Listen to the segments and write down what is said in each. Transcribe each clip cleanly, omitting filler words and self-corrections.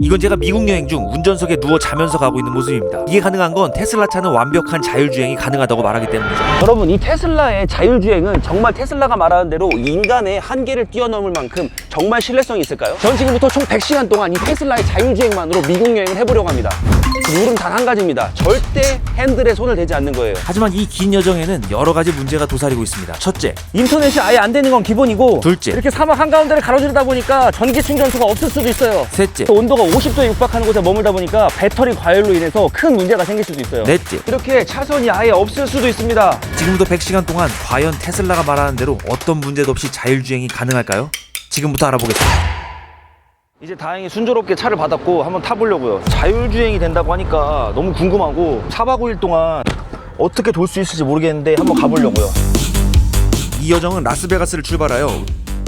이건 제가 미국 여행 중 운전석에 누워 자면서 가고 있는 모습입니다. 이게 가능한 건 테슬라 차는 완벽한 자율주행이 가능하다고 말하기 때문이죠. 여러분, 이 테슬라의 자율주행은 정말 테슬라가 말하는 대로 인간의 한계를 뛰어넘을 만큼 정말 신뢰성이 있을까요? 전 지금부터 총 100시간 동안 이 테슬라의 자율주행만으로 미국 여행을 해보려고 합니다. 룰은 단 한 가지입니다. 절대 핸들에 손을 대지 않는 거예요. 하지만 이 긴 여정에는 여러 가지 문제가 도사리고 있습니다. 첫째, 인터넷이 아예 안 되는 건 기본이고, 둘째, 이렇게 사막 한가운데를 가로지르다 보니까 전기 충전소가 없을 수도 있어요. 셋째, 온도가 50도에 육박하는 곳에 머물다 보니까 배터리 과열로 인해서 큰 문제가 생길 수도 있어요. 넷째, 이렇게 차선이 아예 없을 수도 있습니다. 지금부터 100시간 동안 과연 테슬라가 말하는 대로 어떤 문제도 없이 자율주행이 가능할까요? 지금부터 알아보겠습니다. 이제 다행히 순조롭게 차를 받았고 한번 타보려고요. 자율주행이 된다고 하니까 너무 궁금하고 4박 5일 동안 어떻게 돌 수 있을지 모르겠는데 한번 가보려고요. 이 여정은 라스베가스를 출발하여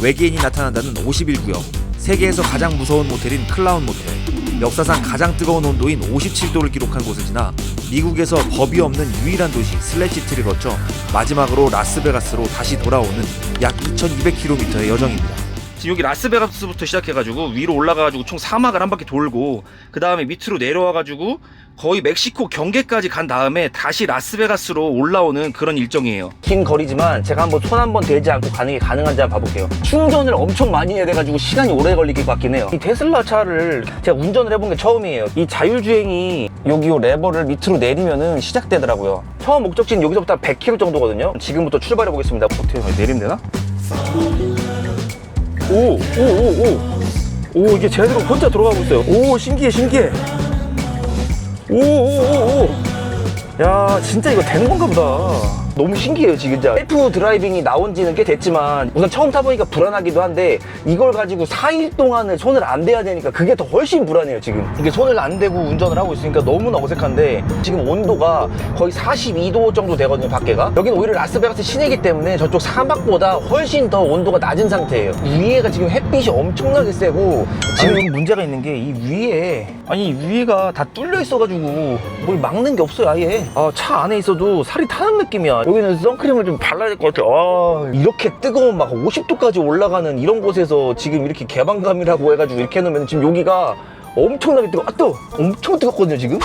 외계인이 나타난다는 51구역, 세계에서 가장 무서운 모텔인 클라운 모텔, 역사상 가장 뜨거운 온도인 57도를 기록한 곳을 지나 미국에서 법이 없는 유일한 도시 슬래시티를 거쳐 마지막으로 라스베가스로 다시 돌아오는 약 2200km의 여정입니다. 지금 여기 라스베가스부터 시작해가지고 위로 올라가가지고 총 사막을 한 바퀴 돌고 그 다음에 밑으로 내려와가지고 거의 멕시코 경계까지 간 다음에 다시 라스베가스로 올라오는 그런 일정이에요. 긴 거리지만 제가 한번 손 한번 대지 않고 가는 게 가능한지 한번 봐볼게요. 충전을 엄청 많이 해야 돼가지고 시간이 오래 걸릴 것 같긴 해요. 이 테슬라 차를 제가 운전을 해본 게 처음이에요. 이 자율주행이 여기 요 레버를 밑으로 내리면은 시작되더라고요. 처음 목적지는 여기서부터 100km 정도거든요. 지금부터 출발해 보겠습니다. 어떻게 내리면 되나? 오, 이게 제대로 혼자 들어가고 있어요. 오, 신기해. 오. 야, 진짜 이거 되는 건가 보다. 너무 신기해요, 지금. 셀프 드라이빙이 나온 지는 꽤 됐지만 우선 처음 타보니까 불안하기도 한데 이걸 가지고 4일 동안을 손을 안 대야 되니까 그게 더 훨씬 불안해요, 지금. 이게 손을 안 대고 운전을 하고 있으니까 너무나 어색한데 지금 온도가 거의 42도 정도 되거든요, 밖에가. 여기는 오히려 라스베가스 시내이기 때문에 저쪽 사막보다 훨씬 더 온도가 낮은 상태예요. 위에가 지금 햇빛이 엄청나게 세고 지금 문제가 있는 게 이 위에 이 위에가 다 뚫려 있어가지고 뭘 막는 게 없어요, 아예. 차 안에 있어도 살이 타는 느낌이야. 여기는 선크림을 좀 발라야 될 것 같아요. 이렇게 뜨거운 막 50도까지 올라가는 이런 곳에서 지금 이렇게 개방감이라고 해가지고 이렇게 해놓으면 지금 여기가 엄청나게 엄청 뜨겁거든요, 지금.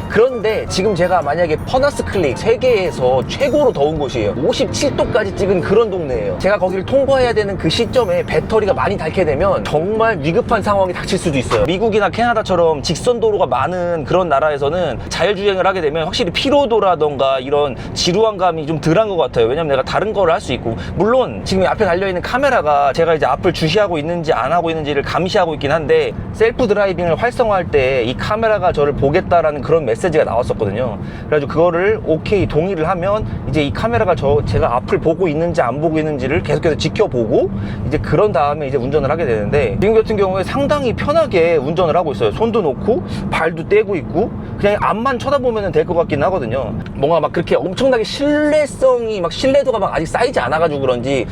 그런데 지금 제가 만약에 퍼너스 클릭 세계에서 최고로 더운 곳이에요. 57도까지 찍은 그런 동네예요. 제가 거기를 통과해야 되는 그 시점에 배터리가 많이 닳게 되면 정말 위급한 상황이 닥칠 수도 있어요. 미국이나 캐나다처럼 직선 도로가 많은 그런 나라에서는 자율주행을 하게 되면 확실히 피로도라던가 이런 지루한 감이 좀 덜한 것 같아요. 왜냐면 내가 다른 거를 할 수 있고, 물론 지금 앞에 달려있는 카메라가 제가 이제 앞을 주시하고 있는지 안 하고 있는지를 감시하고 있긴 한데 셀프 드라이빙을 활성화할 때 이 카메라가 저를 보겠다라는 그런 메시지가 나왔었거든요. 그래가지고 그거를 오케이 동의를 하면 이제 이 카메라가 제가 앞을 보고 있는지 안 보고 있는지를 계속해서 지켜보고 이제 그런 다음에 이제 운전을 하게 되는데, 지금 같은 경우에 상당히 편하게 운전을 하고 있어요. 손도 놓고 발도 떼고 있고 그냥 앞만 쳐다보면 될 것 같긴 하거든요. 뭔가 막 그렇게 엄청나게 신뢰도가 막 아직 쌓이지 않아가지고 그런지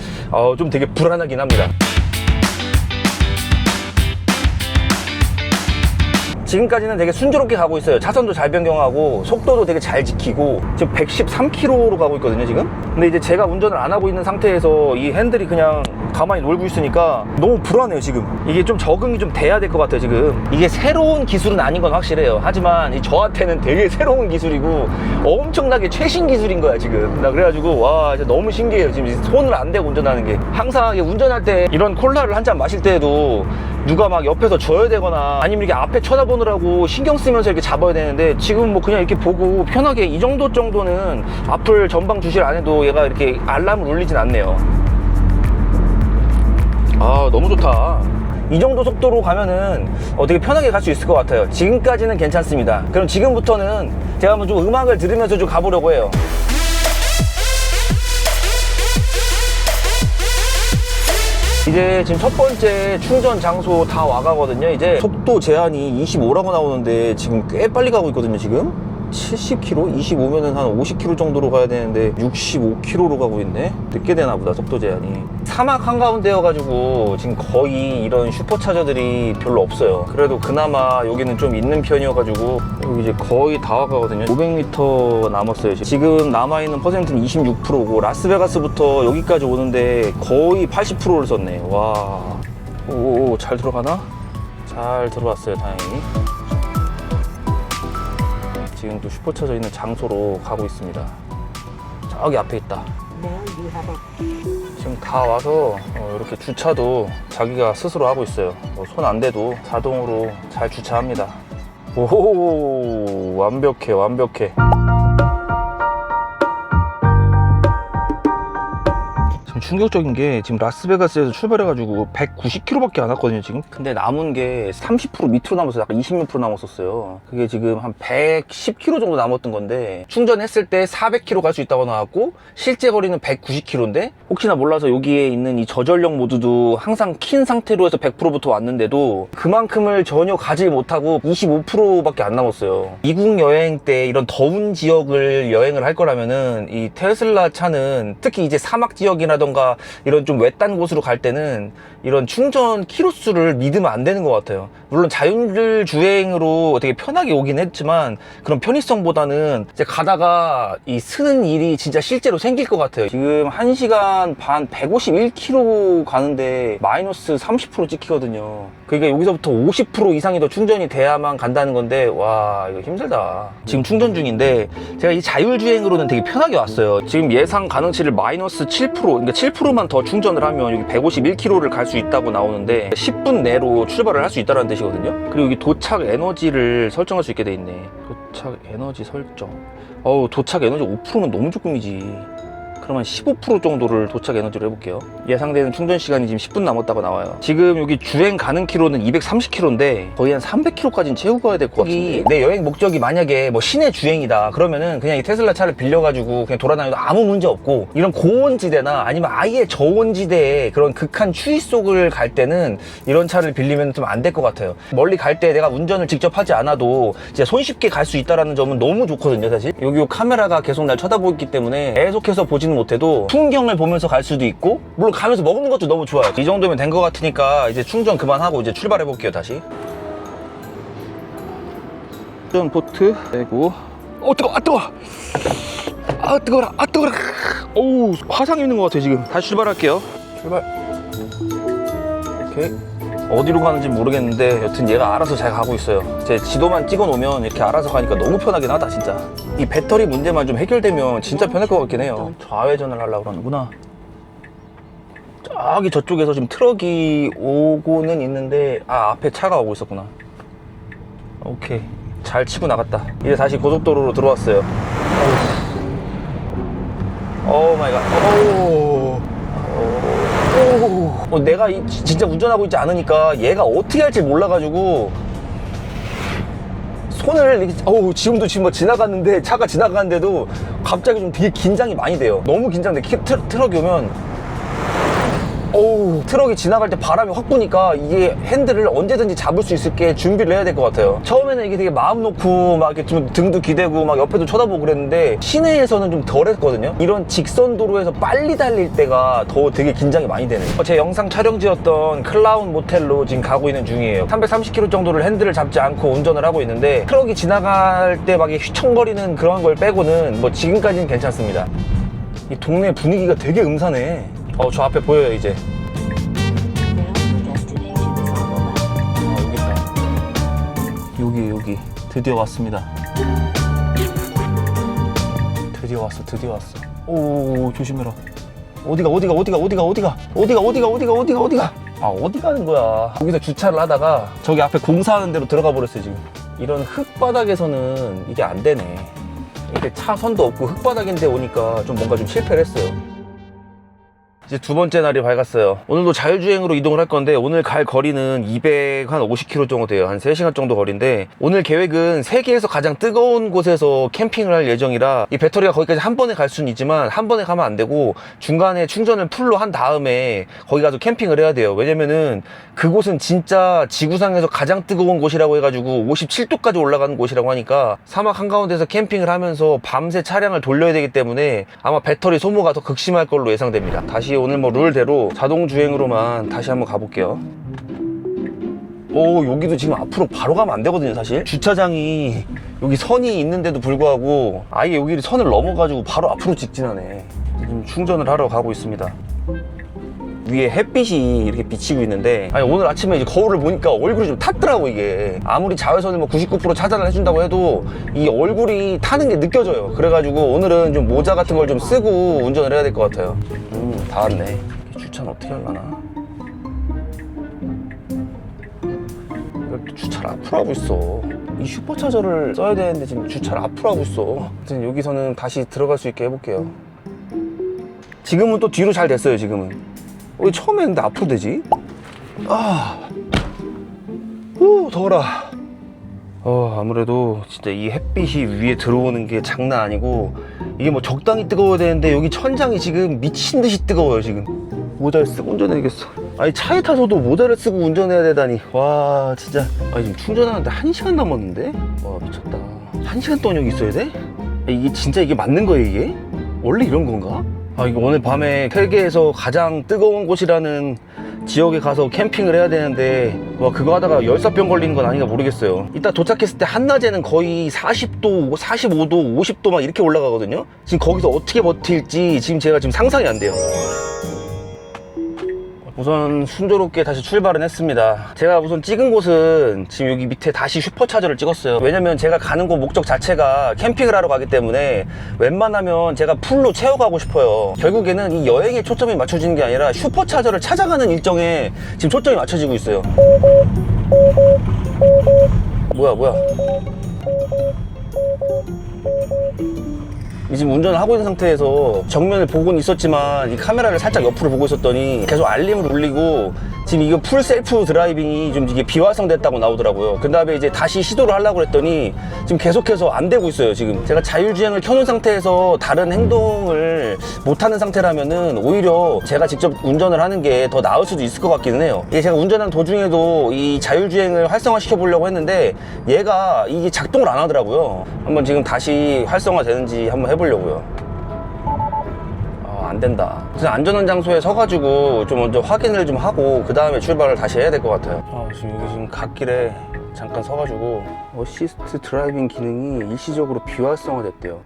좀 되게 불안하긴 합니다. 지금까지는 되게 순조롭게 가고 있어요. 차선도 잘 변경하고 속도도 되게 잘 지키고 지금 113km로 가고 있거든요, 지금. 근데 이제 제가 운전을 안 하고 있는 상태에서 이 핸들이 그냥 가만히 놀고 있으니까 너무 불안해요, 지금. 이게 좀 적응이 좀 돼야 될 것 같아요, 지금. 이게 새로운 기술은 아닌 건 확실해요. 하지만 저한테는 되게 새로운 기술이고 엄청나게 최신 기술인 거야, 지금. 나 그래가지고 와, 진짜 너무 신기해요. 지금 손을 안 대고 운전하는 게. 항상 운전할 때 이런 콜라를 한 잔 마실 때에도 누가 막 옆에서 줘야 되거나 아니면 이렇게 앞에 쳐다보느라고 신경 쓰면서 이렇게 잡아야 되는데, 지금 뭐 그냥 이렇게 보고 편하게 이 정도는 앞을 전방 주시를 안 해도 얘가 이렇게 알람을 울리진 않네요. 너무 좋다. 이 정도 속도로 가면은 되게 편하게 갈 수 있을 것 같아요. 지금까지는 괜찮습니다. 그럼 지금부터는 제가 한번 좀 음악을 들으면서 좀 가보려고 해요. 이제 지금 첫 번째 충전 장소 다 와가거든요. 이제 속도 제한이 25라고 나오는데 지금 꽤 빨리 가고 있거든요, 지금. 70km? 25면은 한 50km 정도로 가야 되는데 65km로 가고 있네. 늦게 되나 보다, 속도 제한이. 사막 한가운데여가지고 지금 거의 이런 슈퍼차저들이 별로 없어요. 그래도 그나마 여기는 좀 있는 편이어가지고 여기 이제 거의 다 와가거든요. 500m 남았어요. 지금 남아있는 퍼센트는 26%고 라스베가스부터 여기까지 오는데 거의 80%를 썼네. 와, 오, 잘 들어가나? 잘 들어왔어요, 다행히. 지금 또 슈퍼차저 있는 장소로 가고 있습니다. 저기 앞에 있다. 지금 다 와서 이렇게 주차도 자기가 스스로 하고 있어요. 손 안 대도 자동으로 잘 주차합니다. 오, 완벽해, 완벽해. 지금 충격적인 게 지금 라스베가스에서 출발해가지고 190km밖에 안 왔거든요, 지금. 근데 남은 게 30% 밑으로 남았어요. 약간 20몇% 남았었어요. 그게 지금 한 110km 정도 남았던 건데, 충전했을 때 400km 갈 수 있다고 나왔고, 실제 거리는 190km인데, 혹시나 몰라서 여기에 있는 이 저전력 모드도 항상 킨 상태로 해서 100%부터 왔는데도 그만큼을 전혀 가지 못하고 25%밖에 안 남았어요. 미국 여행 때 이런 더운 지역을 여행을 할 거라면은 이 테슬라 차는 특히 이제 사막 지역이라던가 이런 좀 외딴 곳으로 갈 때는 이런 충전 키로수를 믿으면 안 되는 것 같아요. 물론 자율 주행으로 되게 편하게 오긴 했지만 그런 편의성보다는 이제 가다가 이 쓰는 일이 진짜 실제로 생길 것 같아요. 지금 1시간 반 151km 가는데 마이너스 30% 찍히거든요. 그러니까 여기서부터 50% 이상이 더 충전이 돼야만 간다는 건데, 와, 이거 힘들다. 지금 충전 중인데 제가 이 자율주행으로는 되게 편하게 왔어요. 지금 예상 가능치를 마이너스 7%, 그러니까 7%만 더 충전을 하면 여기 151km를 갈 수 있다고 나오는데 10분 내로 출발을 할 수 있다는 뜻이거든요. 그리고 여기 도착 에너지를 설정할 수 있게 돼 있네. 도착 에너지 설정. 도착 에너지 5%면 너무 조금이지. 그러면 15% 정도를 도착 에너지로 해볼게요. 예상되는 충전 시간이 지금 10분 남았다고 나와요. 지금 여기 주행 가능 키로는 230km인데 거의 한 300km까지는 채우고 가야 될 것 같은데, 내 여행 목적이 만약에 뭐 시내 주행이다 그러면은 그냥 이 테슬라 차를 빌려가지고 그냥 돌아다녀도 아무 문제 없고, 이런 고온지대나 아니면 아예 저온지대에 그런 극한 추위 속을 갈 때는 이런 차를 빌리면 좀 안 될 것 같아요. 멀리 갈 때 내가 운전을 직접 하지 않아도 이제 손쉽게 갈 수 있다는 점은 너무 좋거든요, 사실. 여기 카메라가 계속 날 쳐다보고 있기 때문에 계속해서 보지는 못해도 풍경을 보면서 갈 수도 있고, 물론 가면서 먹는 것도 너무 좋아요. 이 정도면 된 것 같으니까 이제 충전 그만하고 이제 출발해 볼게요. 다시 충전 포트 떼고. 뜨거워, 뜨거워라, 뜨거워라. 오우, 화상 있는 것 같아요. 지금 다시 출발할게요. 출발. 오케이. 어디로 가는지 모르겠는데 여튼 얘가 알아서 잘 가고 있어요. 제 지도만 찍어 놓으면 이렇게 알아서 가니까 너무 편하긴 하다, 진짜. 이 배터리 문제만 좀 해결되면 진짜 편할 것 같긴 해요. 좌회전을 하려고 그러는구나. 저기 저쪽에서 지금 트럭이 오고는 있는데, 앞에 차가 오고 있었구나. 오케이, 잘 치고 나갔다. 이제 다시 고속도로로 들어왔어요. 오 마이 갓. 내가 진짜 운전하고 있지 않으니까 얘가 어떻게 할지 몰라가지고 손을 이렇게, 지금도 지금 뭐 지나갔는데, 차가 지나가는데도 갑자기 좀 되게 긴장이 많이 돼요. 너무 긴장돼. 트럭이 오면 트럭이 지나갈 때 바람이 확 부니까 이게 핸들을 언제든지 잡을 수 있게 준비를 해야 될 것 같아요. 처음에는 이게 되게 마음 놓고 막 이렇게 좀 등도 기대고 막 옆에도 쳐다보고 그랬는데, 시내에서는 좀 덜 했거든요. 이런 직선 도로에서 빨리 달릴 때가 더 되게 긴장이 많이 되네요. 제 영상 촬영지였던 클라운 모텔로 지금 가고 있는 중이에요. 330km 정도를 핸들을 잡지 않고 운전을 하고 있는데, 트럭이 지나갈 때 막 휘청거리는 그런 걸 빼고는 뭐 지금까지는 괜찮습니다. 이 동네 분위기가 되게 음산해. 저 앞에 보여요, 이제. 여기 드디어 왔습니다. 드디어 왔어. 오, 조심해라. 어디가 어디 가는 거야. 여기서 주차를 하다가 저기 앞에 공사하는 데로 들어가 버렸어요. 지금 이런 흙바닥에서는 이게 안 되네. 이게 차선도 없고 흙바닥인데 오니까 좀 뭔가 좀 실패를 했어요. 이제 두 번째 날이 밝았어요. 오늘도 자율주행으로 이동을 할 건데, 오늘 갈 거리는 250km 정도 돼요. 한 3시간 정도 거리인데, 오늘 계획은 세계에서 가장 뜨거운 곳에서 캠핑을 할 예정이라 이 배터리가 거기까지 한 번에 갈 수는 있지만 한 번에 가면 안 되고 중간에 충전을 풀로 한 다음에 거기 가서 캠핑을 해야 돼요. 왜냐면은 그곳은 진짜 지구상에서 가장 뜨거운 곳이라고 해가지고 57도까지 올라가는 곳이라고 하니까 사막 한가운데서 캠핑을 하면서 밤새 차량을 돌려야 되기 때문에 아마 배터리 소모가 더 극심할 걸로 예상됩니다. 다시 오늘 뭐 룰대로 자동 주행으로만 다시 한번 가볼게요. 여기도 지금 앞으로 바로 가면 안 되거든요, 사실. 주차장이 여기 선이 있는데도 불구하고 아예 여기 선을 넘어가지고 바로 앞으로 직진하네. 지금 충전을 하러 가고 있습니다. 위에 햇빛이 이렇게 비치고 있는데, 아니 오늘 아침에 이제 거울을 보니까 얼굴이 좀 탔더라고. 이게 아무리 자외선을 뭐 99% 차단을 해준다고 해도 이 얼굴이 타는 게 느껴져요. 그래가지고 오늘은 좀 모자 같은 걸 좀 쓰고 운전을 해야 될 것 같아요. 다 왔네. 주차는 어떻게 하려나? 주차를 앞으로 하고 있어. 이 슈퍼차저를 써야 되는데 지금 주차를 앞으로 하고 있어. 아무튼 여기서는 다시 들어갈 수 있게 해볼게요. 지금은 또 뒤로 잘 됐어요. 지금은 왜 처음에 했는데 앞으로 되지? 더워라. 아무래도 진짜 이 햇빛이 위에 들어오는 게 장난 아니고, 이게 뭐 적당히 뜨거워야 되는데 여기 천장이 지금 미친 듯이 뜨거워요. 지금 모자를 쓰고 운전해야겠어. 아니 차에 타서도 모자를 쓰고 운전해야 되다니. 와 진짜. 아니 지금 충전하는데 1시간 남았는데? 와 미쳤다. 1시간 동안 여기 있어야 돼? 이게 진짜 이게 맞는 거예요 이게? 원래 이런 건가? 이거 오늘 밤에 세계에서 가장 뜨거운 곳이라는 지역에 가서 캠핑을 해야 되는데, 그거 하다가 열사병 걸리는 건 아닌가 모르겠어요. 이따 도착했을 때 한낮에는 거의 40도, 45도, 50도 막 이렇게 올라가거든요. 지금 거기서 어떻게 버틸지 지금 제가 지금 상상이 안 돼요. 우선 순조롭게 다시 출발은 했습니다. 제가 우선 찍은 곳은 지금 여기 밑에 다시 슈퍼차저를 찍었어요. 왜냐면 제가 가는 곳 목적 자체가 캠핑을 하러 가기 때문에 웬만하면 제가 풀로 채워가고 싶어요. 결국에는 이 여행에 초점이 맞춰지는 게 아니라 슈퍼차저를 찾아가는 일정에 지금 초점이 맞춰지고 있어요. 뭐야 지금 운전을 하고 있는 상태에서 정면을 보고는 있었지만 이 카메라를 살짝 옆으로 보고 있었더니 계속 알림을 울리고, 지금 이거 풀 셀프 드라이빙이 좀 이게 비활성됐다고 나오더라고요. 그 다음에 이제 다시 시도를 하려고 했더니 지금 계속해서 안 되고 있어요. 지금 제가 자율주행을 켜놓은 상태에서 다른 행동을 못하는 상태라면은 오히려 제가 직접 운전을 하는 게 더 나을 수도 있을 것 같기는 해요. 이게 제가 운전하는 도중에도 이 자율주행을 활성화 시켜 보려고 했는데 얘가 이게 작동을 안 하더라고요. 한번 지금 다시 활성화 되는지 한번 해보려고요. 안 된다. 안전한 장소에 서가지고 좀 먼저 확인을 좀 하고 그 다음에 출발을 다시 해야 될 것 같아요. 지금 여기 지금 갓길에 잠깐 서가지고 어시스트 드라이빙 기능이 일시적으로 비활성화됐대요.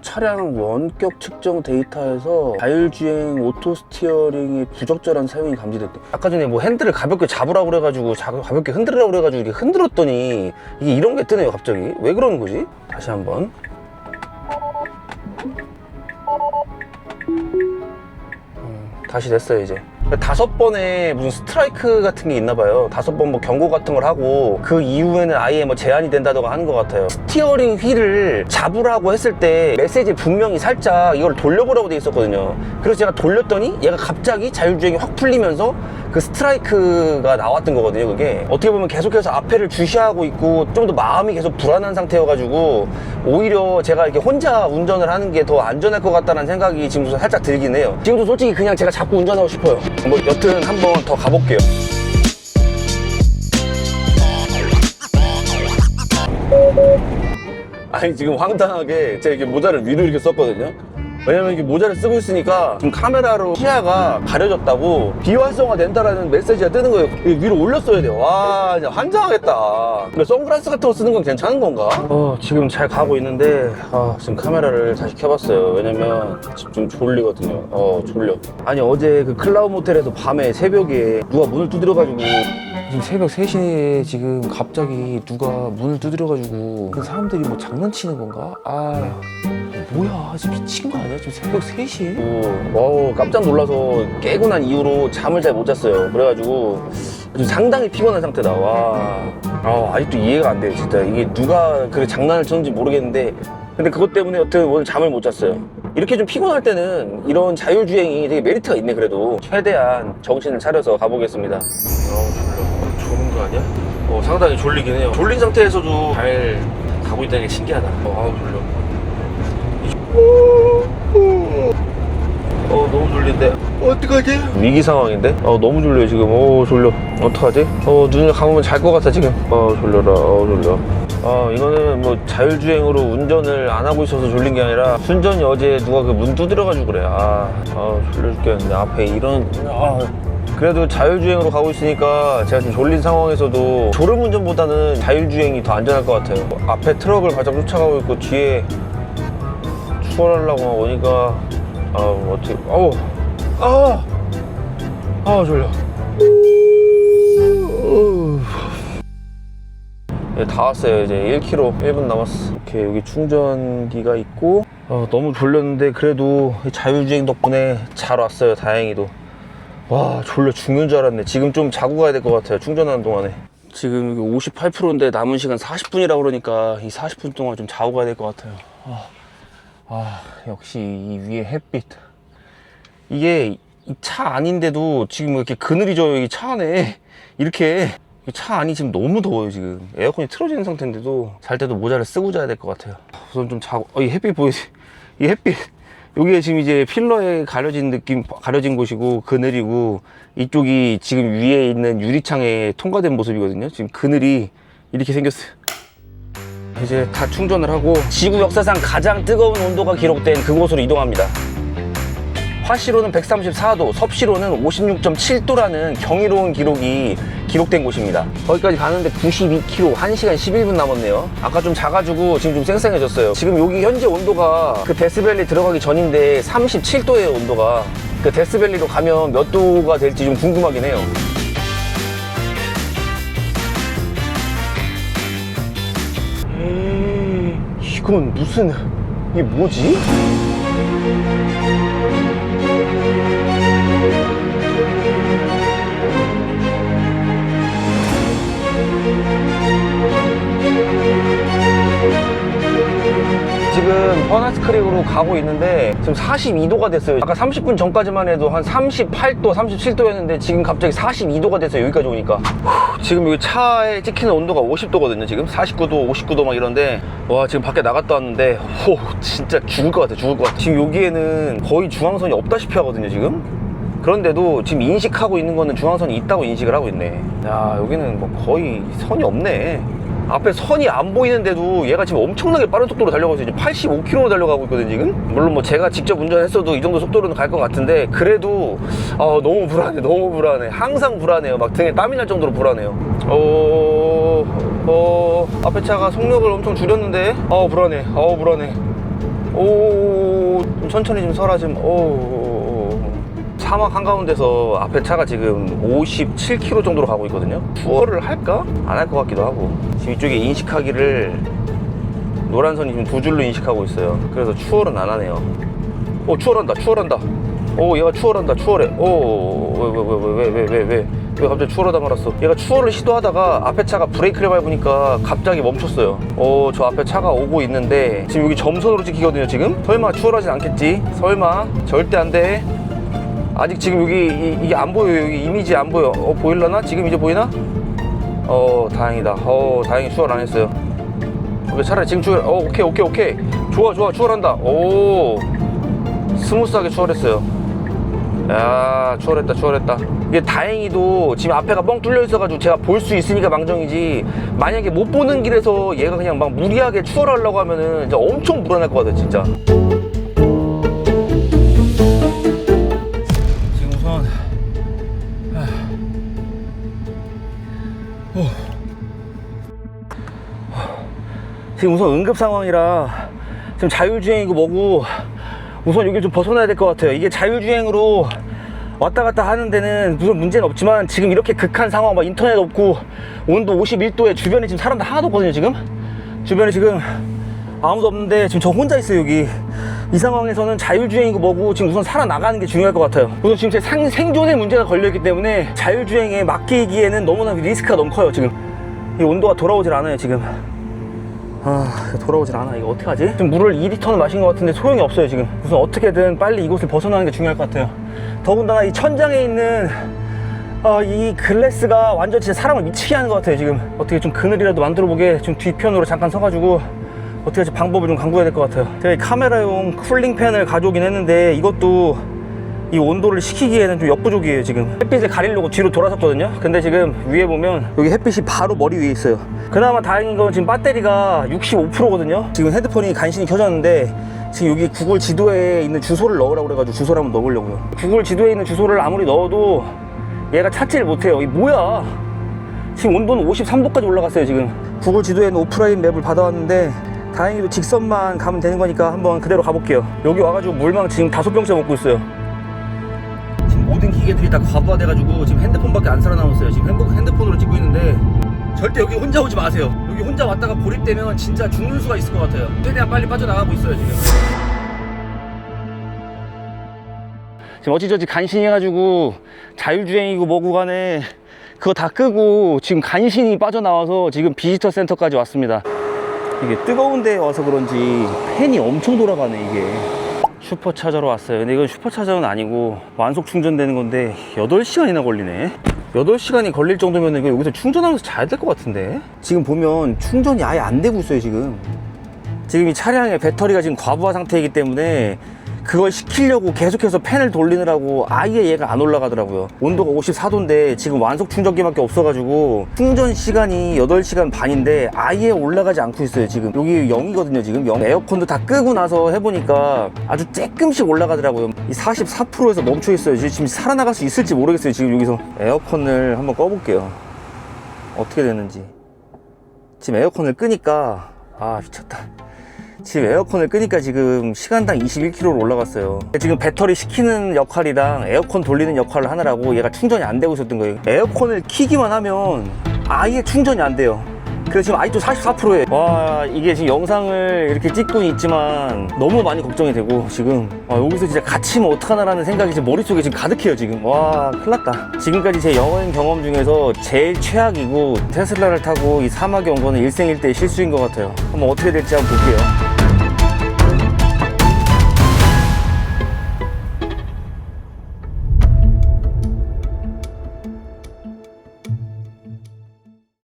차량 원격 측정 데이터에서 자율주행 오토 스티어링의 부적절한 사용이 감지됐대. 아까 전에 뭐 핸들을 가볍게 잡으라고 그래가지고 가볍게 흔들으라고 그래가지고 이렇게 흔들었더니 이게 이런 게 뜨네요. 갑자기 왜 그러는 거지? 다시 한번. 다시 됐어요. 이제 5번에 무슨 스트라이크 같은 게 있나 봐요. 5번 뭐 경고 같은 걸 하고 그 이후에는 아예 뭐 제한이 된다던가 하는 것 같아요. 스티어링 휠을 잡으라고 했을 때 메시지 분명히 살짝 이걸 돌려보라고 돼 있었거든요. 그래서 제가 돌렸더니 얘가 갑자기 자율주행이 확 풀리면서 그 스트라이크가 나왔던 거거든요. 그게 어떻게 보면 계속해서 앞에를 주시하고 있고 좀 더 마음이 계속 불안한 상태여가지고 오히려 제가 이렇게 혼자 운전을 하는 게 더 안전할 것 같다는 생각이 지금 살짝 들긴 해요. 지금도 솔직히 그냥 제가 자꾸 운전하고 싶어요. 뭐 여튼 한번 더 가볼게요. 아니 지금 황당하게 제가 이렇게 모자를 위로 이렇게 썼거든요. 왜냐면 이렇게 모자를 쓰고 있으니까 지금 카메라로 시야가 가려졌다고 비활성화 된다라는 메시지가 뜨는 거예요. 위로 올렸어야 돼요. 와 진짜 환장하겠다. 근데 선글라스 같은 거 쓰는 건 괜찮은 건가? 지금 잘 가고 있는데 지금 카메라를 다시 켜봤어요. 왜냐면 지금 좀 졸리거든요. 졸려. 아니 어제 그 클라우드 모텔에서 밤에 새벽에 누가 문을 두드려가지고, 지금 새벽 3시에 지금 갑자기 누가 문을 두드려가지고 그 사람들이 뭐 장난치는 건가? 뭐야 지금 미친 거 아니야? 지금 새벽 3시에? 깜짝 놀라서 깨고 난 이후로 잠을 잘 못 잤어요. 그래가지고 지금 상당히 피곤한 상태다. 아직도 이해가 안 돼요. 진짜 이게 누가 그렇게 장난을 쳤는지 모르겠는데, 근데 그것 때문에 여튼 오늘 잠을 못 잤어요. 이렇게 좀 피곤할 때는 이런 자율주행이 되게 메리트가 있네. 그래도 최대한 정신을 차려서 가보겠습니다. 졸린 거 아니야? 상당히 졸리긴 해요. 졸린 상태에서도 잘 가고 있다는 게 신기하다. 졸려. 너무 졸린데 어떡하지? 위기 상황인데? 너무 졸려요 지금. 졸려. 어떡하지? 눈을 감으면 잘 것 같아 지금. 졸려라. 졸려. 이거는 뭐 자율주행으로 운전을 안 하고 있어서 졸린 게 아니라 순전히 어제 누가 그 문 두드려가지고 그래. 졸려 죽겠는데 앞에 이런. 그래도 자율주행으로 가고 있으니까 제가 지금 졸린 상황에서도 졸음운전보다는 자율주행이 더 안전할 것 같아요. 앞에 트럭을 바짝 쫓아가고 있고 뒤에 추월하려고 오니까 어떻게 졸려. 네, 다 왔어요. 이제 1km 1분 남았어. 이렇게 여기 충전기가 있고 너무 졸렸는데 그래도 자율주행 덕분에 잘 왔어요. 다행히도. 와, 졸려 죽는 줄 알았네. 지금 좀 자고 가야 될 것 같아요. 충전하는 동안에. 지금 58%인데 남은 시간 40분이라고 그러니까 이 40분 동안 좀 자고 가야 될 것 같아요. 역시 이 위에 햇빛. 이게 이 차 아닌데도 지금 이렇게 그늘이 져요. 이 차 안에 이렇게. 차 안이 지금 너무 더워요. 지금 에어컨이 틀어지는 상태인데도 잘 때도 모자를 쓰고 자야 될 것 같아요. 우선 좀 자고. 이 햇빛 보이지? 이 햇빛, 여기에 지금 이제 필러에 가려진 느낌, 가려진 곳이고 그늘이고, 이쪽이 지금 위에 있는 유리창에 통과된 모습이거든요. 지금 그늘이 이렇게 생겼어요. 이제 다 충전을 하고 지구 역사상 가장 뜨거운 온도가 기록된 그곳으로 이동합니다. 화씨로는 134도, 섭씨로는 56.7도라는 경이로운 기록이 기록된 곳입니다. 거기까지 가는데 92km, 1시간 11분 남았네요. 아까 좀 자가지고 지금 좀 쌩쌩해졌어요. 지금 여기 현재 온도가 그 데스밸리 들어가기 전인데 37도예요, 온도가. 그 데스밸리로 가면 몇 도가 될지 좀 궁금하긴 해요. 이건 무슨, 이게 뭐지? 지금 퍼나스 크릭으로 가고 있는데 지금 42도가 됐어요. 아까 30분 전까지만 해도 한 38도, 37도였는데 지금 갑자기 42도가 됐어요. 여기까지 오니까. 지금 여기 차에 찍히는 온도가 50도거든요. 지금 49도, 59도 막 이런데, 와, 지금 밖에 나갔다 왔는데 진짜 죽을 것 같아. 죽을 것 같아. 지금 여기에는 거의 중앙선이 없다시피 하거든요. 지금. 그런데도 지금 인식하고 있는 거는 중앙선이 있다고 인식을 하고 있네. 야, 여기는 뭐 거의 선이 없네. 앞에 선이 안 보이는데도 얘가 지금 엄청나게 빠른 속도로 달려가고 있어요. 85km로 달려가고 있거든요, 지금. 물론 뭐 제가 직접 운전했어도 이 정도 속도로는 갈 것 같은데, 그래도 너무 불안해. 너무 불안해. 항상 불안해요. 막 등에 땀이 날 정도로 불안해요. 앞에 차가 속력을 엄청 줄였는데, 불안해. 불안해. 좀 천천히 좀 서라. 지금 사막 한가운데서 앞에 차가 지금 57km 정도로 가고 있거든요. 투어를 할까? 안 할 것 같기도 하고. 지금 이쪽에 인식하기를 노란 선이 지금 두 줄로 인식하고 있어요. 그래서 추월은 안 하네요. 추월한다. 얘가 추월한다. 추월해. 왜 갑자기 추월하다 말았어? 얘가 추월을 시도하다가 앞에 차가 브레이크를 밟으니까 갑자기 멈췄어요. 저 앞에 차가 오고 있는데 지금 여기 점선으로 찍히거든요. 지금 설마 추월하진 않겠지? 설마. 절대 안 돼. 아직 지금 여기 이게 안 보여요. 여기 이미지 안 보여. 보일라나? 지금 이제 보이나? 다행이다. 다행히 추월 안 했어요. 차라리 지금 추월. 오케이. 좋아. 추월한다. 스무스하게 추월했어요. 야, 추월했다. 이게 다행히도 지금 앞에가 뻥 뚫려 있어가지고 제가 볼 수 있으니까 망정이지, 만약에 못 보는 길에서 얘가 그냥 막 무리하게 추월하려고 하면은 이제 엄청 불안할 것 같아, 진짜. 지금 우선 응급 상황이라 지금 자율주행이고 뭐고 우선 여기 좀 벗어나야 될 것 같아요. 이게 자율주행으로 왔다 갔다 하는 데는 무슨 문제는 없지만, 지금 이렇게 극한 상황, 막 인터넷 없고 온도 51도에 주변에 지금 사람들 하나도 없거든요. 지금 주변에 지금 아무도 없는데 지금 저 혼자 있어요. 여기 이 상황에서는 자율주행이고 뭐고 지금 우선 살아나가는 게 중요할 것 같아요. 우선 지금 제 생존의 문제가 걸려있기 때문에 자율주행에 맡기기에는 너무나 리스크가 너무 커요. 지금 이 온도가 돌아오질 않아요. 지금 돌아오질 않아. 이거 어떡하지? 지금 물을 2리터는 마신 것 같은데 소용이 없어요. 지금 우선 어떻게든 빨리 이곳을 벗어나는 게 중요할 것 같아요. 더군다나 이 천장에 있는 이 글래스가 완전 진짜 사람을 미치게 하는 것 같아요. 지금 어떻게 좀 그늘이라도 만들어 보게 좀 뒤편으로 잠깐 서가지고 어떻게 할지 방법을 좀 강구해야 될 것 같아요. 제가 이 카메라용 쿨링팬을 가져오긴 했는데 이것도 이 온도를 식히기에는 좀 역부족이에요. 지금 햇빛을 가리려고 뒤로 돌아섰거든요. 근데 지금 위에 보면 여기 햇빛이 바로 머리 위에 있어요. 그나마 다행인 건 지금 배터리가 65%거든요 지금 헤드폰이 간신히 켜졌는데, 지금 여기 구글 지도에 있는 주소를 넣으라고 그래가지고 주소를 한번 넣어보려고요. 구글 지도에 있는 주소를 아무리 넣어도 얘가 찾지를 못해요. 이게 뭐야? 지금 온도는 53도까지 올라갔어요. 지금 구글 지도에 있는 오프라인 맵을 받아왔는데 다행히도 직선만 가면 되는 거니까 한번 그대로 가볼게요. 여기 와가지고 물망 지금 5병째 먹고 있어요. 모든 기계들이 다 과부하돼가지고 지금 핸드폰밖에 안 살아남았어요. 지금 핸드폰으로 찍고 있는데 절대 여기 혼자 오지 마세요. 여기 혼자 왔다가 고립되면 진짜 죽는 수가 있을 것 같아요. 최대한 빨리 빠져나가고 있어요 지금. 지금 어찌저찌 간신히 해가지고 자율주행이고 뭐고 간에 그거 다 끄고 지금 간신히 빠져나와서 지금 비지터 센터까지 왔습니다. 이게 뜨거운 데 와서 그런지 팬이 엄청 돌아가네 이게. 슈퍼차저로 왔어요. 근데 이건 슈퍼차저는 아니고 완속 충전되는 건데 8시간이나 걸리네. 8시간이 걸릴 정도면 이거 여기서 충전하면서 자야 될 것 같은데. 지금 보면 충전이 아예 안 되고 있어요 지금. 지금 이 차량의 배터리가 지금 과부하 상태이기 때문에 그걸 시키려고 계속해서 팬을 돌리느라고 아예 얘가 안 올라가더라고요. 온도가 54도인데 지금 완속 충전기밖에 없어가지고 충전 시간이 8시간 반인데 아예 올라가지 않고 있어요 지금. 여기 0이거든요 지금 0. 에어컨도 다 끄고 나서 해보니까 아주 쬐끔씩 올라가더라고요. 이 44%에서 멈춰 있어요. 지금 살아나갈 수 있을지 모르겠어요 지금. 여기서 에어컨을 한번 꺼볼게요. 어떻게 되는지. 지금 에어컨을 끄니까 아 미쳤다. 지금 에어컨을 끄니까 지금 시간당 21km로 올라갔어요. 지금 배터리 식히는 역할이랑 에어컨 돌리는 역할을 하느라고 얘가 충전이 안 되고 있었던 거예요. 에어컨을 키기만 하면 아예 충전이 안 돼요. 그래서 지금 아직도 44%에 와, 이게 지금 영상을 이렇게 찍고 있지만 너무 많이 걱정이 되고 지금 여기서 진짜 갇히면 어떡하나라는 생각이 지금 머릿속에 지금 가득해요 지금. 와, 큰일 났다. 지금까지 제 여행 경험 중에서 제일 최악이고 테슬라를 타고 이 사막에 온 거는 일생일대의 실수인 것 같아요. 한번 어떻게 될지 한번 볼게요.